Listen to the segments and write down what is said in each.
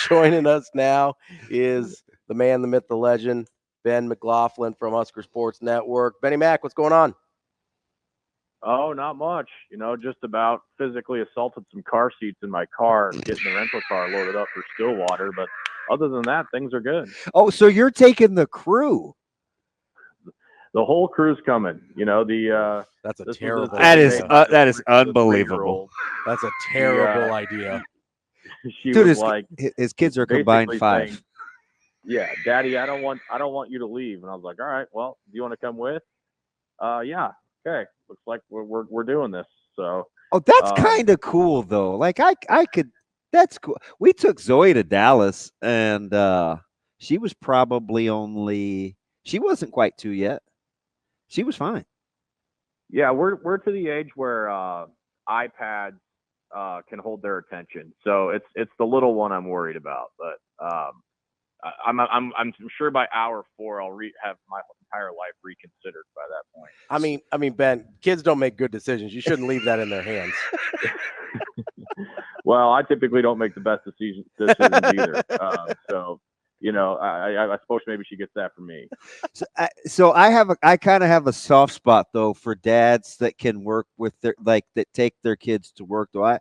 Joining us now is the man, the myth, the legend, Ben McLaughlin from Husker Sports Network. Benny Mac, what's going on? Oh, not much. Just about physically assaulted some car seats in my car, getting the rental car loaded up for Stillwater. But other than that, things are good. Oh, so you're taking the crew? The whole crew's coming. That's a terrible. That is unbelievable. That's a terrible idea. She Dude, was like, his kids are combined 5. Saying, yeah, Daddy, I don't want you to leave. And I was like, all right, well, do you want to come with? Yeah. Okay. Looks like we're doing this. So. Oh, that's kind of cool though. Like I could. That's cool. We took Zoe to Dallas, and she was probably she wasn't quite 2 yet. She was fine. Yeah, we're to the age where iPads can hold their attention. So it's the little one I'm worried about. But I'm sure by hour 4 I'll have my entire life reconsidered by that point. I mean, Ben, kids don't make good decisions. You shouldn't leave that in their hands. Well, I typically don't make the best decisions either. So. I suppose maybe she gets that from me. So I kind of have a soft spot though for dads that can work with that take their kids to work. Though I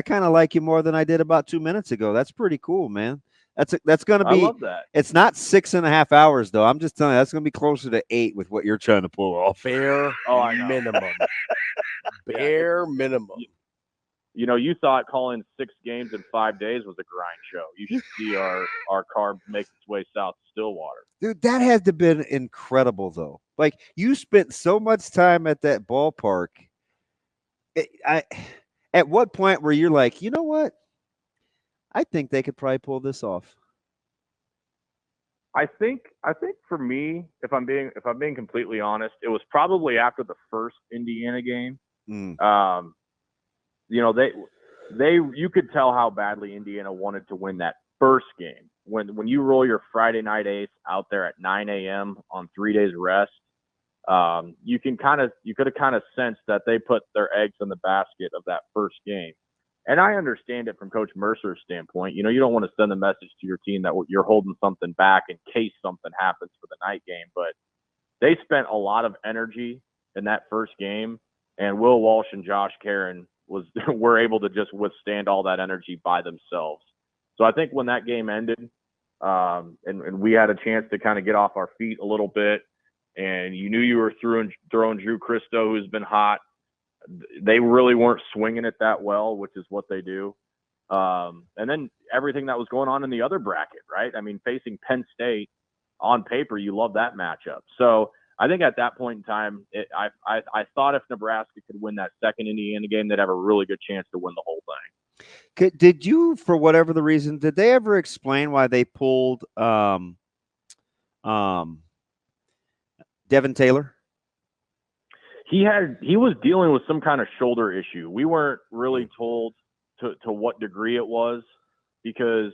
kind of like you more than I did about 2 minutes ago. That's pretty cool, man. That's going to be. I love that. It's not 6.5 hours though. I'm just telling you, that's going to be closer to 8 with what you're trying to pull off. Bare minimum. Bare minimum. You thought calling 6 games in 5 days was a grind show. You should see our car make its way south to Stillwater. Dude, that had to have been incredible, though. Like, you spent so much time at that ballpark. At what point were you like, you know what? I think they could probably pull this off. I think for me, if I'm being completely honest, it was probably after the first Indiana game. You could tell how badly Indiana wanted to win that first game. When you roll your Friday night ace out there at 9 a.m. on 3 days rest, you could have kind of sensed that they put their eggs in the basket of that first game. And I understand it from Coach Mercer's standpoint. You don't want to send a message to your team that you're holding something back in case something happens for the night game. But they spent a lot of energy in that first game, and Will Walsh and Josh Caron were able to just withstand all that energy by themselves. So I think when that game ended, and we had a chance to kind of get off our feet a little bit, and you knew you were throwing Drew Christo, who's been hot. They really weren't swinging it that well, which is what they do. And then everything that was going on in the other bracket, right? I mean, facing Penn State on paper, you love that matchup. So I think at that point in time, I thought if Nebraska could win that second Indiana game, they'd have a really good chance to win the whole thing. Did you, for whatever the reason, did they ever explain why they pulled Devin Taylor? He was dealing with some kind of shoulder issue. We weren't really told to what degree it was, because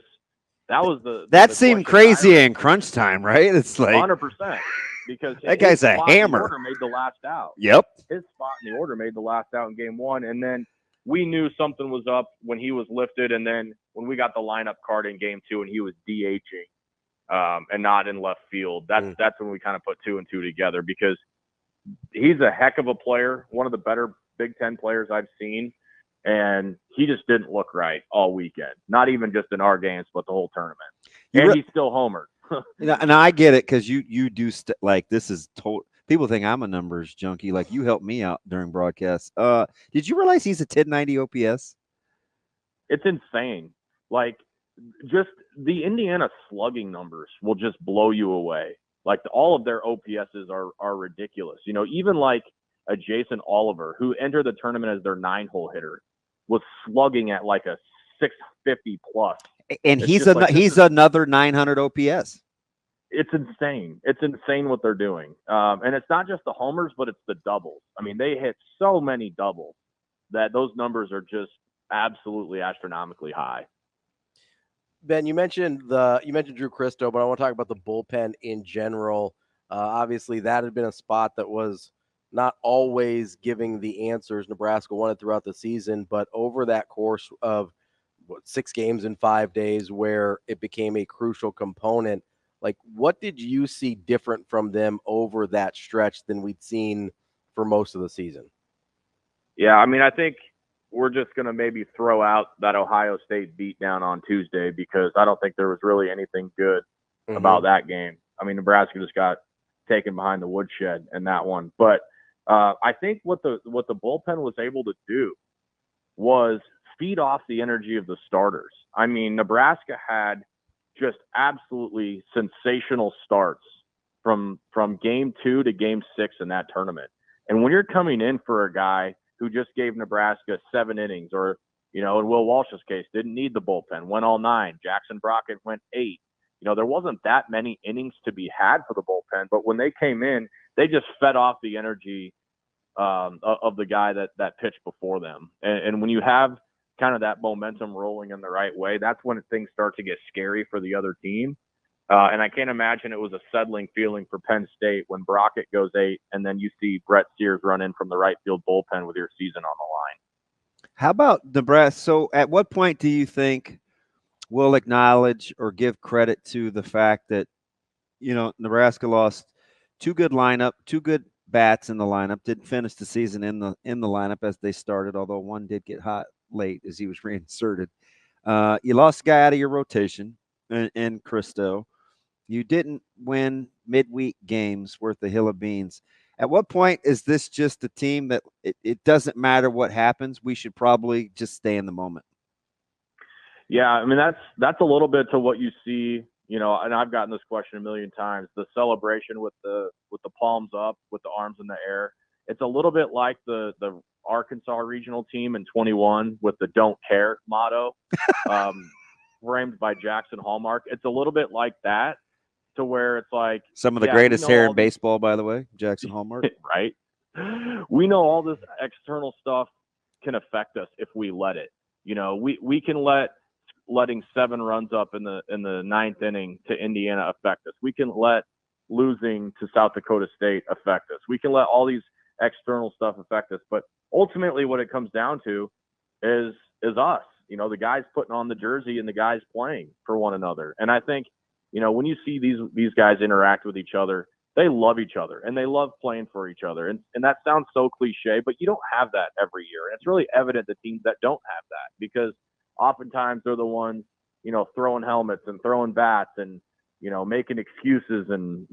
that was that seemed crazy in crunch time, right? It's like 100%. Because that guy's a hammer. Order made the last out. Yep. His spot in the order made the last out in game 1. And then we knew something was up when he was lifted. And then when we got the lineup card in game 2 and he was DHing and not in left field, that's when we kind of put 2 and 2 together, because he's a heck of a player, one of the better Big Ten players I've seen. And he just didn't look right all weekend. Not even just in our games, but the whole tournament. He's still homered. And I get it, because you do like this is total. People think I'm a numbers junkie. Like, you helped me out during broadcasts. Did you realize he's a 1090 OPS? It's insane. Like, just the Indiana slugging numbers will just blow you away. Like, all of their OPSs are ridiculous. Even like a Jason Oliver, who entered the tournament as their 9-hole hitter, was slugging at like a 650 plus. And he's another 900 OPS. It's insane. It's insane what they're doing. And it's not just the homers, but it's the doubles. I mean, they hit so many doubles that those numbers are just absolutely astronomically high. Ben, you mentioned Drew Christo, but I want to talk about the bullpen in general. Obviously, that had been a spot that was not always giving the answers Nebraska wanted throughout the season, but over that course of 6 games in 5 days where it became a crucial component. Like, what did you see different from them over that stretch than we'd seen for most of the season? Yeah, I mean, I think we're just going to maybe throw out that Ohio State beatdown on Tuesday because I don't think there was really anything good about that game. I mean, Nebraska just got taken behind the woodshed in that one. But I think what the bullpen was able to do was feed off the energy of the starters. I mean, Nebraska had just absolutely sensational starts from game 2 to game 6 in that tournament. And when you're coming in for a guy who just gave Nebraska 7 innings, or, in Will Walsh's case, didn't need the bullpen, went all 9. Jackson Brockett went 8. There wasn't that many innings to be had for the bullpen, but when they came in, they just fed off the energy of the guy that pitched before them. And when you have kind of that momentum rolling in the right way, that's when things start to get scary for the other team. And I can't imagine it was a settling feeling for Penn State when Brockett goes 8, and then you see Brett Sears run in from the right field bullpen with your season on the line. How about Nebraska? So at what point do you think we'll acknowledge or give credit to the fact that, Nebraska lost 2 good bats in the lineup, didn't finish the season in the lineup as they started, although one did get hot late as he was reinserted. You lost a guy out of your rotation in Christo. You didn't win midweek games worth a hill of beans. At what point is this just a team that it doesn't matter what happens? We should probably just stay in the moment. Yeah, I mean, that's a little bit to what you see, and I've gotten this question a million times, the celebration with the palms up, with the arms in the air. It's a little bit like the Arkansas regional team in 21 with the don't care motto, framed by Jackson Hallmark. It's a little bit like that, to where it's like some of the greatest hair in baseball, by the way, Jackson Hallmark. Right. We know all this external stuff can affect us if we let it. We can letting 7 runs up in the 9th inning to Indiana affect us. We can let losing to South Dakota State affect us. We can let all these external stuff affect us. But ultimately what it comes down to is us, the guys putting on the jersey and the guys playing for one another. And I think, when you see these guys interact with each other, they love each other and they love playing for each other. And that sounds so cliche, but you don't have that every year. And it's really evident the teams that don't have that, because oftentimes they're the ones, throwing helmets and throwing bats and, making excuses and,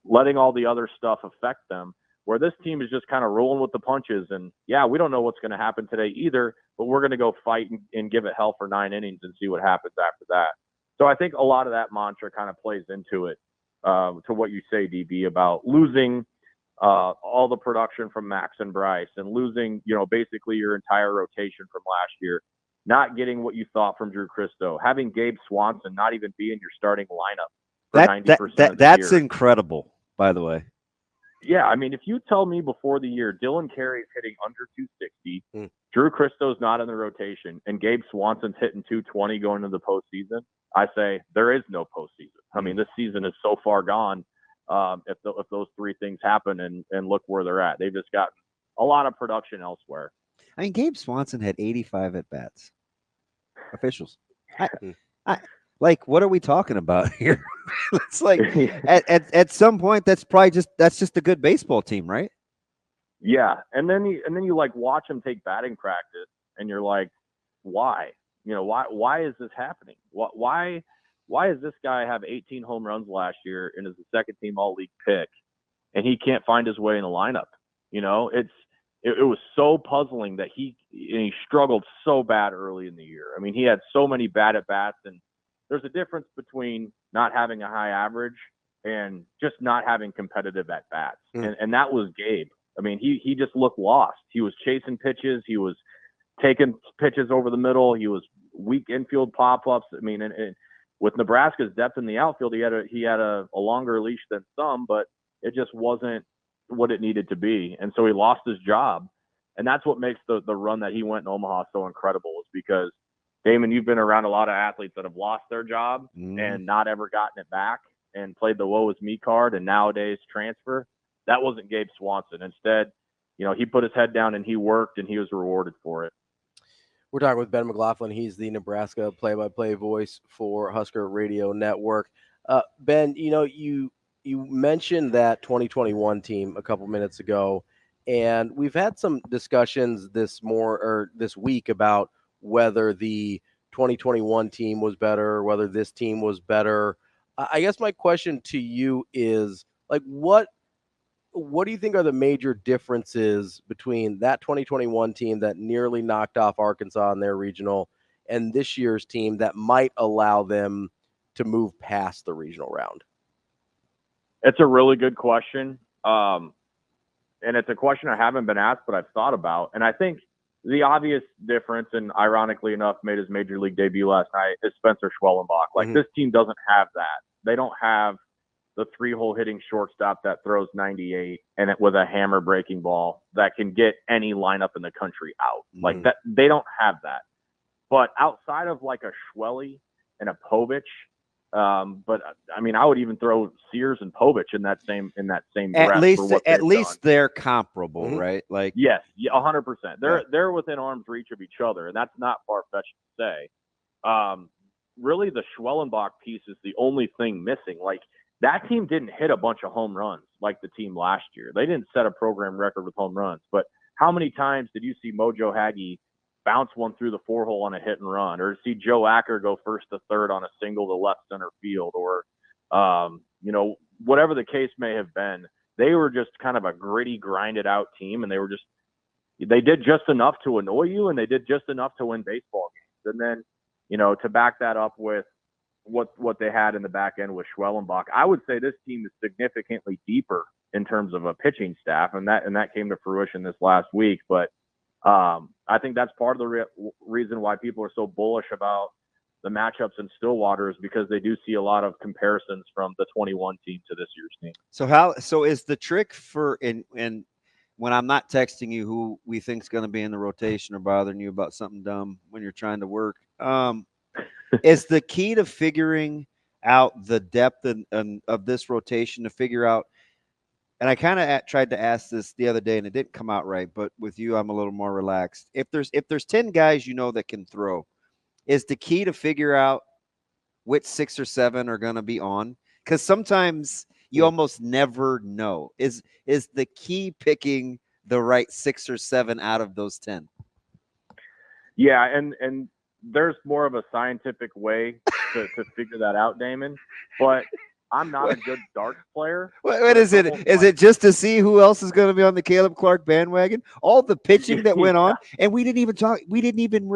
letting all the other stuff affect them, where this team is just kind of rolling with the punches. And yeah, we don't know what's going to happen today either, but we're going to go fight and give it hell for 9 innings and see what happens after that. So I think a lot of that mantra kind of plays into it, to what you say, DB, about losing all the production from Max and Bryce, and losing, basically your entire rotation from last year, not getting what you thought from Drew Christo, having Gabe Swanson not even be in your starting lineup for 90% of the year. That's incredible, by the way. Yeah, I mean, if you tell me before the year Dylan Carey's hitting under 260, Drew Christo's not in the rotation, and Gabe Swanson's hitting 220 going into the postseason, I say there is no postseason. I mean, this season is so far gone. If those 3 things happen, and look where they're at, they've just gotten a lot of production elsewhere. I mean, Gabe Swanson had 85 at bats. Officials. I like, what are we talking about here? It's like at some point that's just a good baseball team, right? Yeah, and then you like watch him take batting practice, and you're like, why? Why is this happening? Why does this guy have 18 home runs last year and is the second team all-league pick, and he can't find his way in the lineup? It was so puzzling that he struggled so bad early in the year. I mean, he had so many bad at-bats, and there's a difference between not having a high average and just not having competitive at-bats. And that was Gabe. I mean, he just looked lost. He was chasing pitches. He was taking pitches over the middle. He was weak infield pop-ups. I mean, and with Nebraska's depth in the outfield, he had a longer leash than some, but it just wasn't what it needed to be. And so he lost his job. And that's what makes the run that he went in Omaha so incredible, is because, Damon, you've been around a lot of athletes that have lost their job and not ever gotten it back and played the woe is me card and nowadays transfer. That wasn't Gabe Swanson. Instead, he put his head down and he worked, and he was rewarded for it. We're talking with Ben McLaughlin. He's the Nebraska play-by-play voice for Husker Radio Network. Ben, you mentioned that 2021 team a couple minutes ago, and we've had some discussions this week about whether the 2021 team was better, whether this team was better. I guess my question to you is, like, what do you think are the major differences between that 2021 team that nearly knocked off Arkansas in their regional and this year's team that might allow them to move past the regional round? It's a really good question. And it's a question I haven't been asked, but I've thought about. And I think the obvious difference, and ironically enough, made his major league debut last night, is Spencer Schwellenbach. Like, this team doesn't have that. They don't have the 3-hole hitting shortstop that throws 98 and it with a hammer breaking ball that can get any lineup in the country out. Like that, they don't have that. But outside of like a Schwelly and a Povich, but I mean, I would even throw Sears and Povich in that same at least they're comparable, right? Like, yes, 100%. They're within arm's reach of each other, and that's not far fetched to say. Really, the Schwellenbach piece is the only thing missing. Like, that team didn't hit a bunch of home runs like the team last year. They didn't set a program record with home runs, but how many times did you see Mojo Hagee bounce one through the 4-hole on a hit and run, or see Joe Acker go first to third on a single to left center field, or whatever the case may have been? They were just kind of a gritty, grinded out team, and they did just enough to annoy you, and they did just enough to win baseball games. And then, to back that up with what they had in the back end with Schwellenbach, I would say this team is significantly deeper in terms of a pitching staff, and that came to fruition this last week. But I think that's part of the reason why people are so bullish about the matchups in Stillwater, is because they do see a lot of comparisons from the 21 team to this year's team. So is the trick for and when I'm not texting you who we think is going to be in the rotation or bothering you about something dumb when you're trying to work, is the key to figuring out the depth of this rotation to figure out? And I kind of tried to ask this the other day, and it didn't come out right. But with you, I'm a little more relaxed. If there's 10 guys that can throw, is the key to figure out which 6 or 7 are going to be on? Because sometimes you almost never know. Is the key picking the right 6 or 7 out of those 10? Yeah, and there's more of a scientific way to figure that out, Damon. But I'm not a good darts player. What is it? Is it just to see who else is going to be on the Caleb Clark bandwagon? All the pitching that went on, and we didn't even talk. He didn't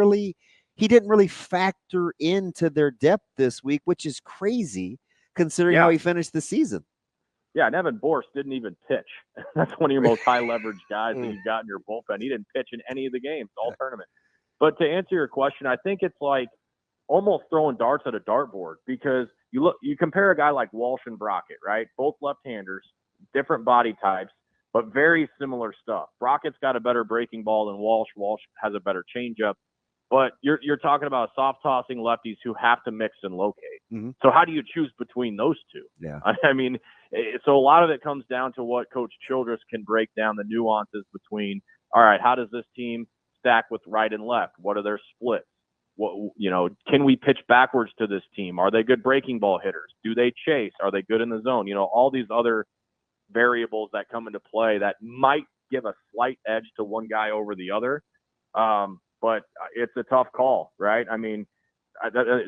really factor into their depth this week, which is crazy considering how he finished the season. Yeah, and Evan Borst didn't even pitch. That's one of your most high leverage guys that you've got in your bullpen. He didn't pitch in any of the games all tournament. But to answer your question, I think it's like almost throwing darts at a dartboard, because you compare a guy like Walsh and Brockett, right? Both left-handers, different body types, but very similar stuff. Brockett's got a better breaking ball than Walsh. Walsh has a better changeup. But you're talking about soft-tossing lefties who have to mix and locate. Mm-hmm. So how do you choose between those two? Yeah. I mean, so a lot of it comes down to what Coach Childress can break down the nuances between, all right, how does this team stack with right and left? What are their splits? Can we pitch backwards to this team? Are they good breaking ball hitters? Do they chase? Are they good in the zone? All these other variables that come into play that might give a slight edge to one guy over the other. But it's a tough call, right? I mean,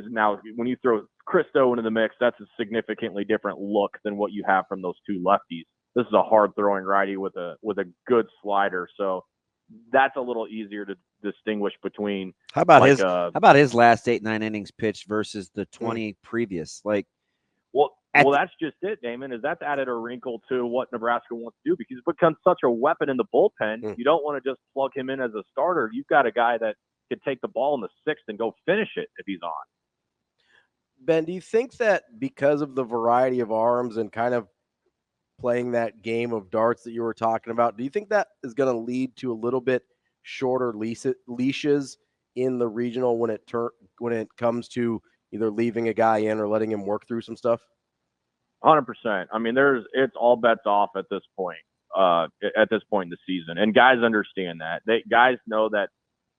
now when you throw Christo into the mix, that's a significantly different look than what you have from those two lefties. This is a hard throwing righty with a good slider. So that's a little easier to distinguish between. How about his last 8-9 innings pitched versus the 20 previous? Well, that's just it, Damon. Is that's added a wrinkle to what Nebraska wants to do, because it's become such a weapon in the bullpen. You don't want to just plug him in as a starter. You've got a guy that could take the ball in the 6th and go finish it if he's on. Ben, do you think that because of the variety of arms and kind of playing that game of darts that you were talking about, do you think that is going to lead to a little bit shorter leashes in the regional when it comes to either leaving a guy in or letting him work through some stuff? 100%. I mean, it's all bets off at this point. At this point in the season, and guys understand that. Guys know that,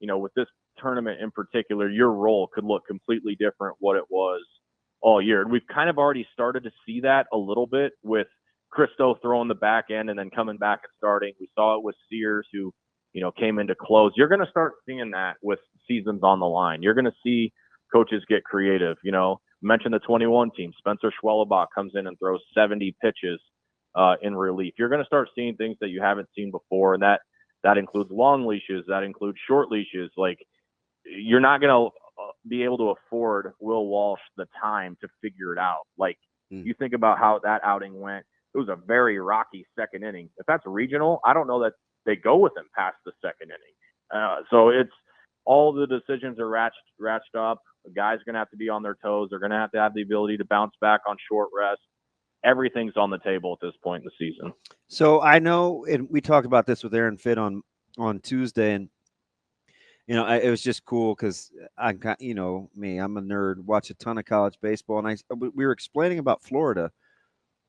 with this tournament in particular, your role could look completely different what it was all year. And we've kind of already started to see that a little bit with Christo throwing the back end and then coming back and starting. We saw it with Sears, who, came into close. You're going to start seeing that with seasons on the line. You're going to see coaches get creative. Mention the 21 team. Spencer Schwellebach comes in and throws 70 pitches in relief. You're going to start seeing things that you haven't seen before, and that includes long leashes. That includes short leashes. Like, you're not going to be able to afford Will Walsh the time to figure it out. Like, you think about how that outing went. It was a very rocky second inning. If that's regional, I don't know that they go with him past the second inning. So it's all the decisions are ratcheted up. The guys are going to have to be on their toes. They're going to have the ability to bounce back on short rest. Everything's on the table at this point in the season. So I know, and we talked about this with Aaron Fitt on Tuesday, and it was just cool because I'm me, I'm a nerd, watch a ton of college baseball, and we were explaining about Florida.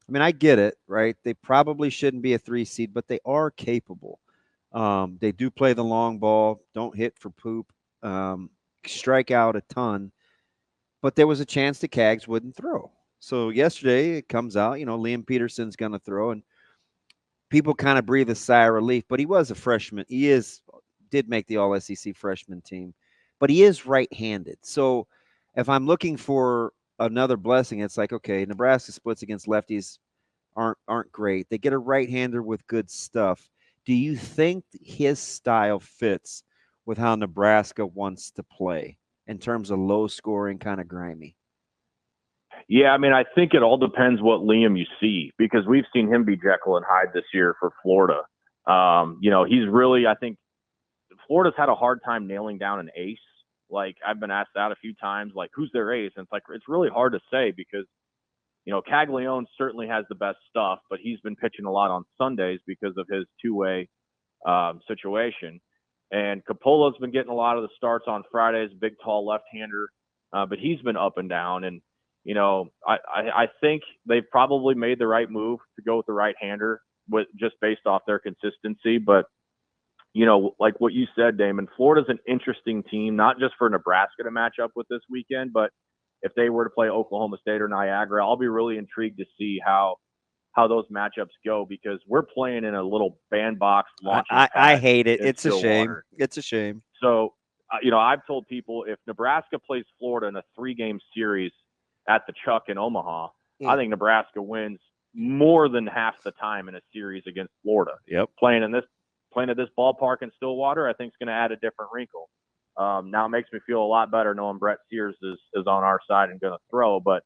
I mean, I get it, right? They probably shouldn't be a 3 seed, but they are capable. They do play the long ball, don't hit for poop, strike out a ton, but there was a chance the Cags wouldn't throw. So yesterday it comes out, Liam Peterson's going to throw, and people kind of breathe a sigh of relief, but he was a freshman. He did make the All-SEC freshman team, but he is right-handed. So if I'm looking for another blessing, it's like, okay, Nebraska splits against lefties aren't great. They get a right-hander with good stuff. Do you think his style fits with how Nebraska wants to play in terms of low scoring, kind of grimy? Yeah, I mean, I think it all depends what Liam you see, because we've seen him be Jekyll and Hyde this year for Florida. He's really, I think Florida's had a hard time nailing down an ace. Like, I've been asked that a few times, like, who's their ace? And it's really hard to say because, Caglione certainly has the best stuff, but he's been pitching a lot on Sundays because of his two-way situation. And Coppola's been getting a lot of the starts on Fridays, big, tall left-hander, but he's been up and down. And, I think they've probably made the right move to go with the right-hander just based off their consistency. But, like what you said, Damon, Florida's an interesting team, not just for Nebraska to match up with this weekend, but if they were to play Oklahoma State or Niagara, I'll be really intrigued to see how those matchups go, because we're playing in a little bandbox launching pad. I hate it. It's Stillwater. A shame. It's a shame. So, I've told people if Nebraska plays Florida in a 3-game series at the Chuck in Omaha, I think Nebraska wins more than half the time in a series against Florida. Yep. Playing at this ballpark in Stillwater, I think is going to add a different wrinkle. Now it makes me feel a lot better knowing Brett Sears is on our side and going to throw. But,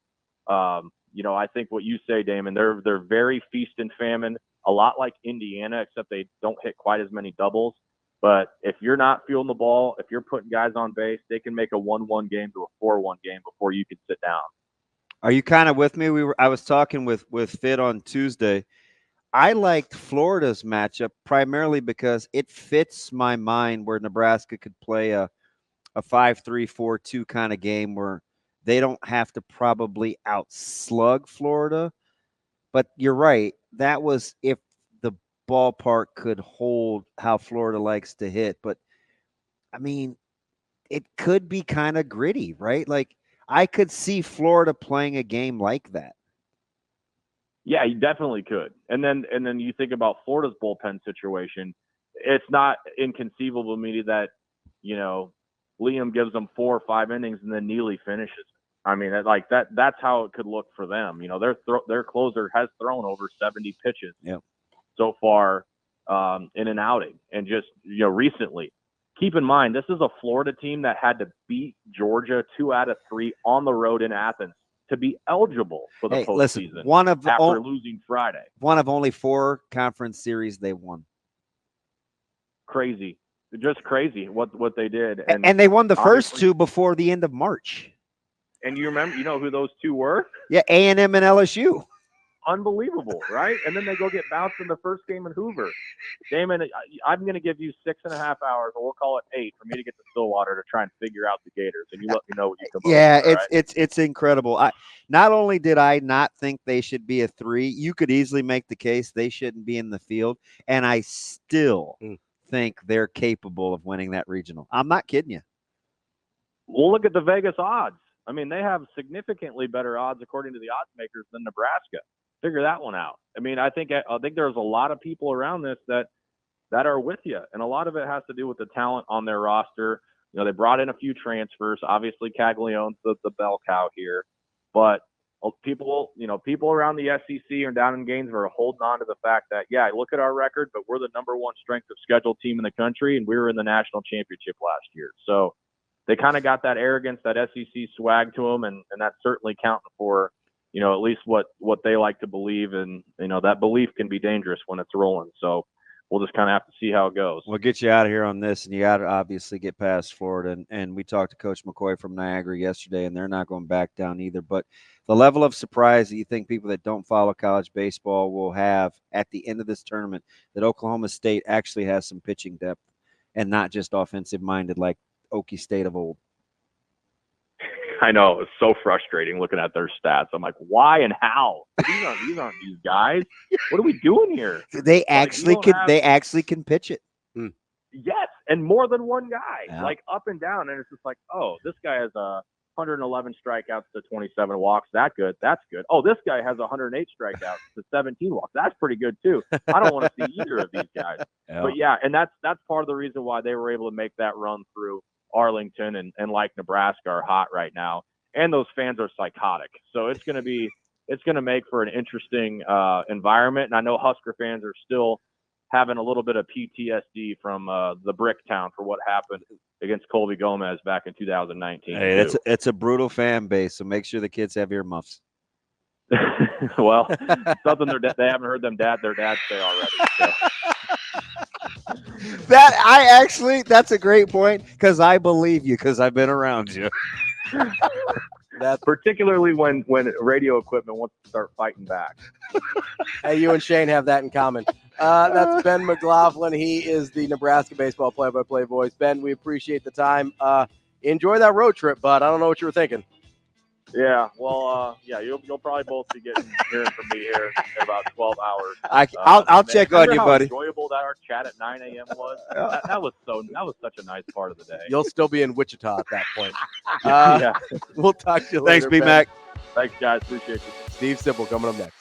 I think what you say, Damon, they're very feast and famine, a lot like Indiana, except they don't hit quite as many doubles. But if you're not feeling the ball, if you're putting guys on base, they can make a 1-1 game to a 4-1 game before you can sit down. Are you kind of with me? I was talking with Fit on Tuesday. I liked Florida's matchup primarily because it fits my mind where Nebraska could play a 5-3-4-2 kind of game where they don't have to probably outslug Florida. But you're right. That was if the ballpark could hold how Florida likes to hit. But, I mean, it could be kind of gritty, right? Like, I could see Florida playing a game like that. Yeah, you definitely could. And then you think about Florida's bullpen situation. It's not inconceivable to me that, Liam gives them 4 or 5 innings and then Neely finishes. I mean, like that's how it could look for them. Their closer has thrown over 70 pitches so far in an outing. And just, recently, keep in mind, this is a Florida team that had to beat Georgia 2 out of 3 on the road in Athens to be eligible for the postseason. After losing Friday. One of only 4 conference series they won. Crazy. Just crazy what they did. And they won the first 2 before the end of March. And you know who those 2 were? Yeah, A&M and LSU. Unbelievable, right? And then they go get bounced in the first game in Hoover. Damon, I'm going to give you 6.5 hours, or we'll call it 8, for me to get to Stillwater to try and figure out the Gators, and you let me know what you come up with. It's incredible. Not only did I not think they should be a 3, you could easily make the case they shouldn't be in the field, and I still think they're capable of winning that regional. I'm not kidding you. We'll look at the Vegas odds. I mean, they have significantly better odds according to the odds makers than Nebraska. Figure that one out. I mean, I think there's a lot of people around this that are with you, and a lot of it has to do with the talent on their roster. You know, they brought in a few transfers. Obviously, Caglianone's the bell cow here, but people around the SEC and down in Gainesville are holding on to the fact that, yeah, look at our record, but we're the number one strength of schedule team in the country, and we were in the national championship last year. So they kind of got that arrogance, that SEC swag to them, and that's certainly counting for, you know, at least what they like to believe. And, you know, that belief can be dangerous when it's rolling. So we'll just kind of have to see how it goes. We'll get you out of here on this, and you got to obviously get past Florida. And we talked to Coach McCoy from Niagara yesterday, and they're not going back down either. But the level of surprise that you think people that don't follow college baseball will have at the end of this tournament, that Oklahoma State actually has some pitching depth and not just offensive-minded like Okie State of old. I know. It's so frustrating looking at their stats. I'm like, why and how? These aren't these guys. What are we doing here? They actually can pitch it. Yes, and more than one guy, yeah. Like up and down. And it's just like, oh, this guy has 111 strikeouts to 27 walks. That's good. Oh, this guy has 108 strikeouts to 17 walks. That's pretty good too. I don't want to see either of these guys. Yeah. But yeah, and that's part of the reason why they were able to make that run through Arlington and like Nebraska are hot right now. And those fans are psychotic. So it's going to make for an interesting environment. And I know Husker fans are still having a little bit of PTSD from the Brick Town for what happened against Colby Gomez back in 2019. Hey, it's a brutal fan base, so make sure the kids have earmuffs. Well, something they haven't heard their dads say already. So. That's a great point, because I believe you, because I've been around you. That's particularly when radio equipment wants to start fighting back. Hey, you and Shane have that in common. That's Ben McLaughlin. He is the Nebraska baseball play-by-play voice. Ben, we appreciate the time. Enjoy that road trip, bud. I don't know what you were thinking. Yeah, well, you'll probably both be hearing from me here in about 12 hours. I'll check on you, buddy. Enjoyable that our chat at 9 a.m. was. That was such a nice part of the day. You'll still be in Wichita at that point. Yeah. We'll talk to you later. Thanks, B-Mac. Thanks, guys. Appreciate you. Steve Sipple coming up next.